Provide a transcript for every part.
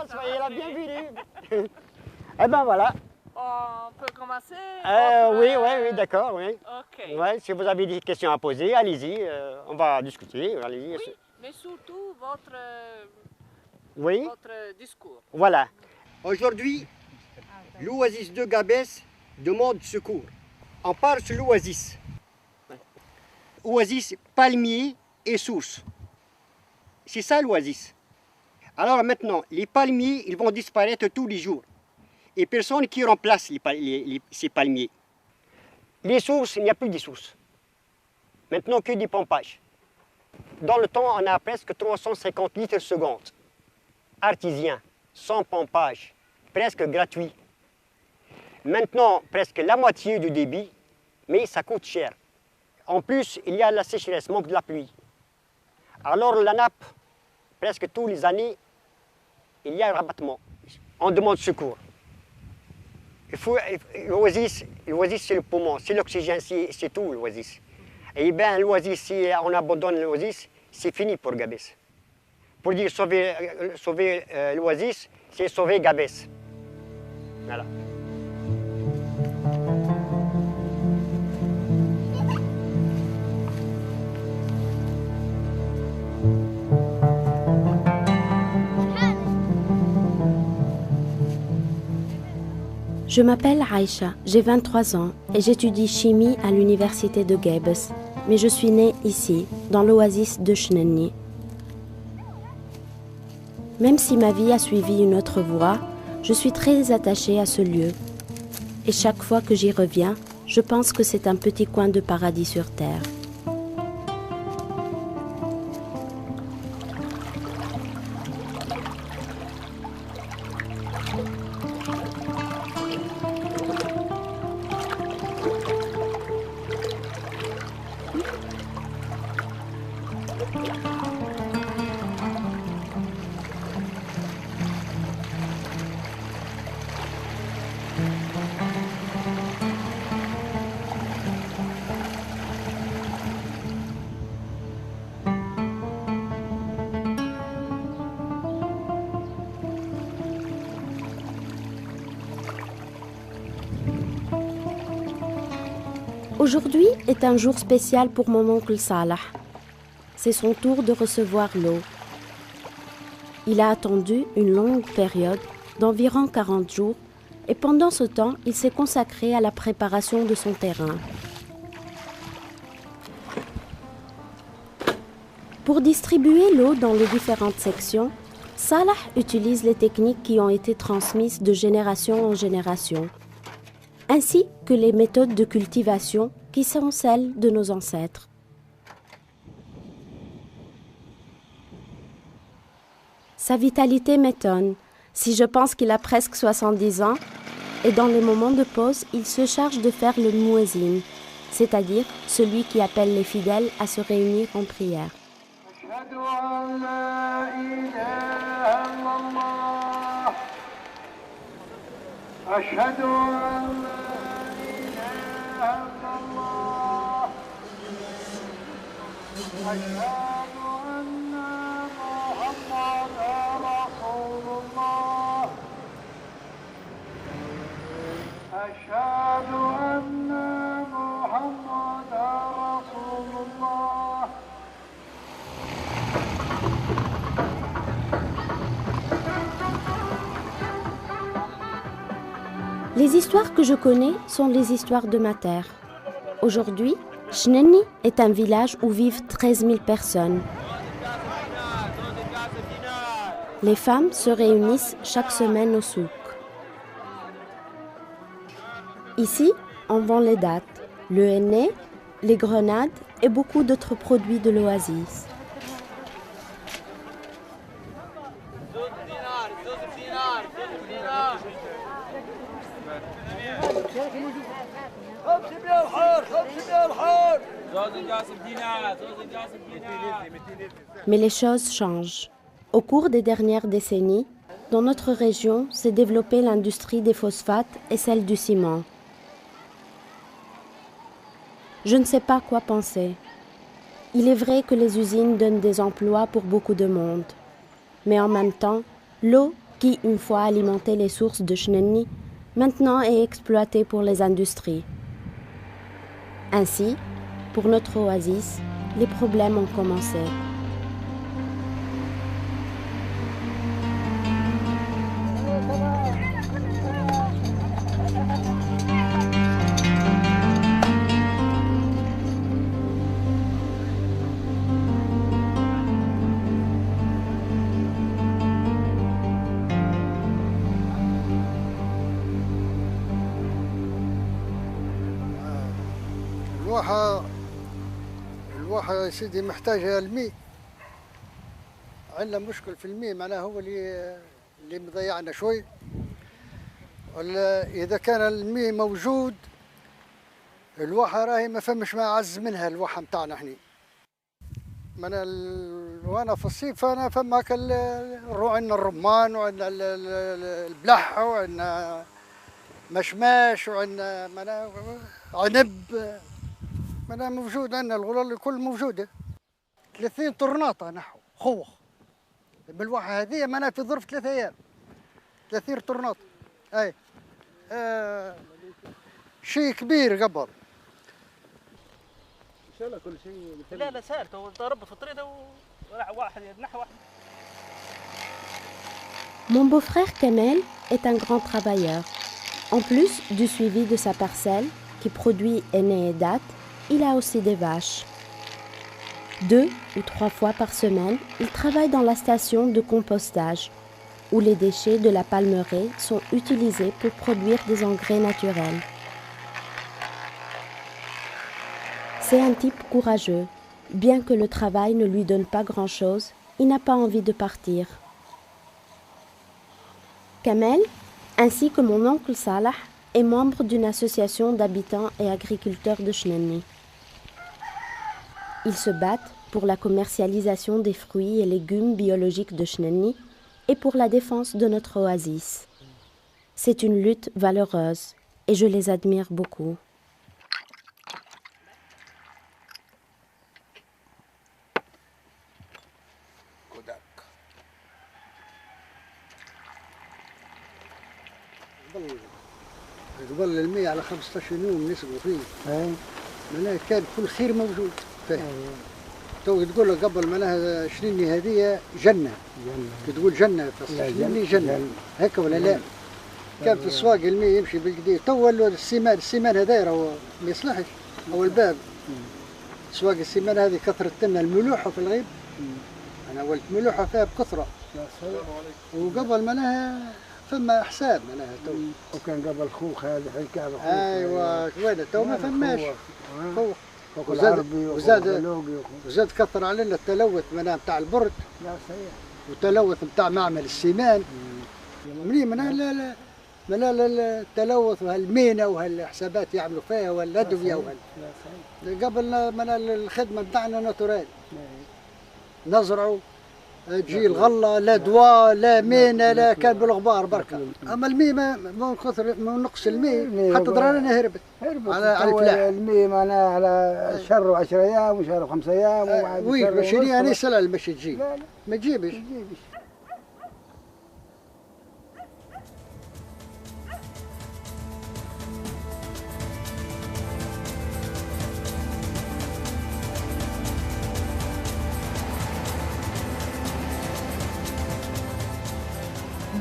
soyez la bienvenue. Eh ben voilà. On peut commencer Oui, d'accord, oui. Ok. Ouais, si vous avez des questions à poser, allez-y, on va discuter. Allez-y. Oui, mais surtout Oui, votre discours. voilà. Aujourd'hui, l'oasis de Gabès demande secours. On part sur l'oasis. Oasis palmier et source. C'est ça l'oasis. Alors maintenant, les palmiers, ils vont disparaître tous les jours. Et personne qui remplace ces palmiers. Les sources, il n'y a plus de sources. Maintenant que des pompages. Dans le temps, on a presque 350 litres seconde. Artisien, sans pompage, presque gratuit. Maintenant, presque la moitié du débit, mais ça coûte cher. En plus, il y a la sécheresse, manque de la pluie. Alors la nappe, presque tous les années, il y a un rabattement. On demande secours. L'oasis, c'est le poumon, c'est l'oxygène, c'est tout l'oasis. Et bien l'oasis, si on abandonne l'oasis, c'est fini pour Gabès. Pour dire sauver l'oasis, c'est sauver Gabès. Voilà. Je m'appelle Aïcha, j'ai 23 ans et j'étudie chimie à l'université de Gabès. Mais je suis née ici, dans l'oasis de Chnenni. Même si ma vie a suivi une autre voie, je suis très attachée à ce lieu. Et chaque fois que j'y reviens, je pense que c'est un petit coin de paradis sur terre. Aujourd'hui est un jour spécial pour mon oncle Salah. C'est son tour de recevoir l'eau. Il a attendu une longue période d'environ 40 jours et pendant ce temps, il s'est consacré à la préparation de son terrain. Pour distribuer l'eau dans les différentes sections, Salah utilise les techniques qui ont été transmises de génération en génération, ainsi que les méthodes de cultivation qui sont celles de nos ancêtres. Sa vitalité m'étonne, si je pense qu'il a presque 70 ans, et dans les moments de pause, il se charge de faire le muezzin, c'est-à-dire celui qui appelle les fidèles à se réunir en prière. Les histoires que je connais sont les histoires de ma terre. Aujourd'hui, Chnenni est un village où vivent 13 000 personnes. Les femmes se réunissent chaque semaine au souk. Ici, on vend les dattes, le henné, les grenades et beaucoup d'autres produits de l'oasis. Mais les choses changent. Au cours des dernières décennies, dans notre région s'est développée l'industrie des phosphates et celle du ciment. Je ne sais pas quoi penser. Il est vrai que les usines donnent des emplois pour beaucoup de monde. Mais en même temps, L'eau qui, une fois alimentait les sources de Chnenni, maintenant est exploitée pour les industries. Ainsi, pour notre oasis, les problèmes ont commencé. الواحة يا سيدي محتاجة الماء. عندنا مشكل في الماء، معناه هو اللي مضيعنا شوي. إذا كان الماء موجود الواحة راهي ما فمش ما أعز منها. الواحة متاعنا احنا وانا في الصيف انا فما عندنا الرمان وعندنا البلح وعندنا مشماش وعندنا عنب. موجود عندنا الغلال الكل موجوده. 30 طرناطه نحو خوخ بالواحه هذه في ظرف 3 ايام 30 طرناطه. اي شيء كبير قبل. ان شاء الله كل شيء. لا سهل، تربط في الطريق واحد نحو واحد. Mon beau-frère Kamel est un grand travailleur. En plus du suivi de sa parcelle, qui produit henné et dattes, il a aussi des vaches. 2 ou 3 fois par semaine, il travaille dans la station de compostage, où les déchets de la palmeraie sont utilisés pour produire des engrais naturels. C'est un type courageux. Bien que le travail ne lui donne pas grand-chose, il n'a pas envie de partir. Kamel, ainsi que mon oncle Salah, est membre d'une association d'habitants et agriculteurs de Chnenni. Ils se battent pour la commercialisation des fruits et légumes biologiques de Chnenni et pour la défense de notre oasis. C'est une lutte valeureuse et je les admire beaucoup. قبل الماء على 15 يوم نسقوا فيه. معناها كان كل خير موجود فيه. تو تقول له قبل معناها شنيني هذه جنة. تقول جنة شنيني جنة هكا ولا لا؟ كان في السواق الماء يمشي بالقدير. تو السيمان هذا راهو ما يصلحش. هو الباب. سواق السيمان هذه كثرت لنا الملوحة في الغيب. أنا ولت ملوحة فيها بكثرة. وقبل معناها فما حساب معناها تو. وكان قبل خوخ هذا حكايه خوخ. ايوا وين تو ما فماش خوخ. وزاد كثر علينا التلوث معناها نتاع البرد. لا صحيح. والتلوث نتاع معمل السيمان. منين معناها لا التلوث وهالمينا وهالحسابات يعملوا فيها والادويه قبل معناها الخدمه نتاعنا ناتورال. نزرعوا تجي الغله لا دواء لا مينا لا كان بالغبار بركه. اما المي من كثر من نقص المي حتى ضررنا هربت على الفلاح. المي معناها على شهر 10 ايام وشهر 5 ايام وبعد وين ماشي انا سلع المشي تجي. لا ما تجيبش.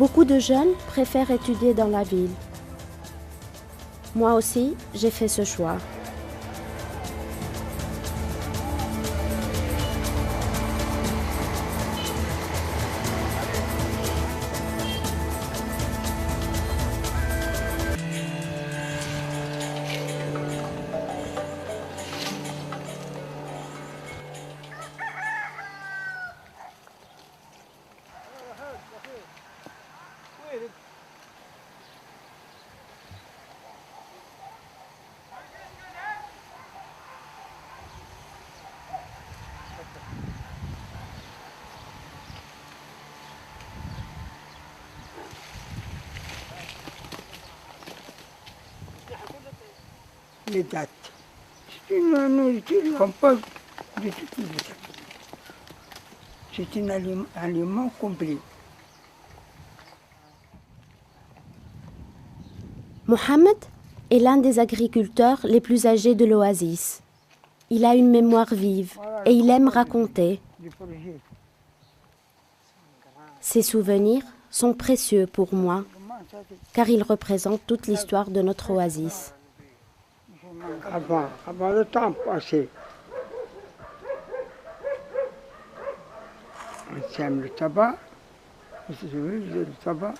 Beaucoup de jeunes préfèrent étudier dans la ville. Moi aussi, j'ai fait ce choix. Les dates. C'est une compote de tout. C'est un aliment complet. Mohamed est l'un des agriculteurs les plus âgés de l'oasis. Il a une mémoire vive et il aime raconter. Ses souvenirs sont précieux pour moi, car ils représentent toute l'histoire de notre oasis. Avant le temps passé, on sème le tabac, le tabac,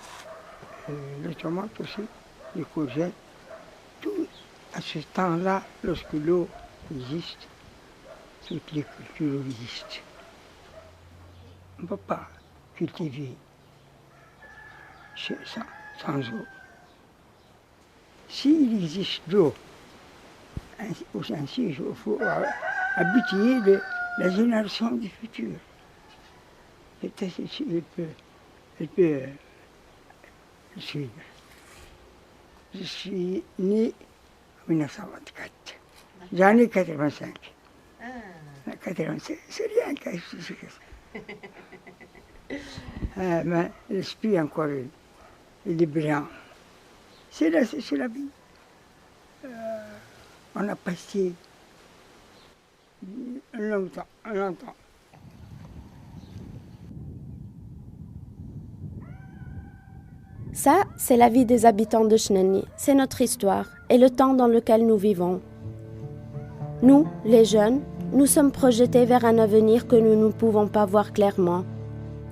les tomates aussi, les courgettes, tout à ce temps-là, lorsque l'eau existe, toutes les cultures existent. On ne peut pas cultiver sans eau. S'il existe l'eau, ainsi, il faut habituer la génération du futur. Peut-être elle peut suivre. Je suis né en 1924. J'en ai 85. 85, c'est rien quelque chose. Mais l'esprit encore, il est brillant. C'est la vie. On a passé longtemps. Ça, c'est la vie des habitants de Chneni. C'est notre histoire et le temps dans lequel nous vivons. Nous, les jeunes, nous sommes projetés vers un avenir que nous ne pouvons pas voir clairement.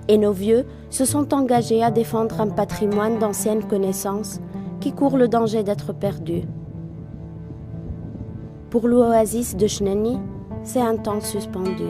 Et nos vieux se sont engagés à défendre un patrimoine d'anciennes connaissances qui court le danger d'être perdu. Pour l'oasis de Chneni, c'est un temps suspendu.